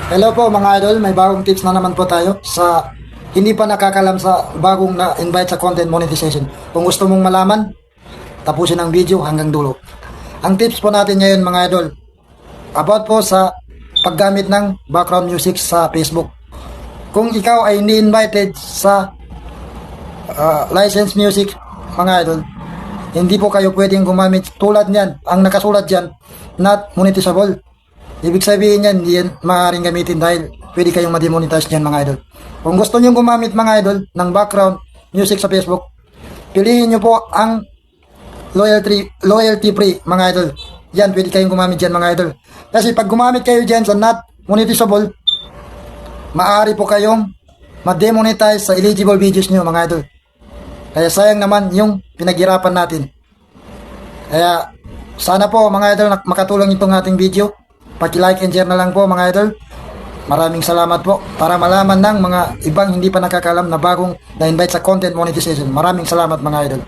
Hello po mga idol, may bagong tips na naman po tayo sa hindi pa nakakalam sa bagong na-invite sa content monetization. Kung gusto mong malaman, tapusin ang video hanggang dulo. Ang tips po natin ngayon mga idol, about po sa paggamit ng background music sa Facebook. Kung ikaw ay hindi invited sa licensed music mga idol, hindi po kayo pwedeng gumamit tulad niyan. Ang nakasulat dyan, not monetizable. Ibig sabihin yan, hindi yan maaaring gamitin dahil pwede kayong ma-demonetize dyan mga idol. Kung gusto nyo gumamit mga idol ng background music sa Facebook, piliin nyo po ang loyalty free mga idol. Yan, pwede kayong gumamit dyan mga idol. Kasi pag gumamit kayo dyan sa not monetizable, maaari po kayong ma-demonetize sa eligible videos nyo mga idol. Kaya sayang naman yung pinaghirapan natin. Kaya sana po mga idol makatulong itong ating video. Paki-like and share na lang po mga idol. Maraming salamat po para malaman ng mga ibang hindi pa nakakalam na bagong na-invite sa content monetization. Maraming salamat mga idol.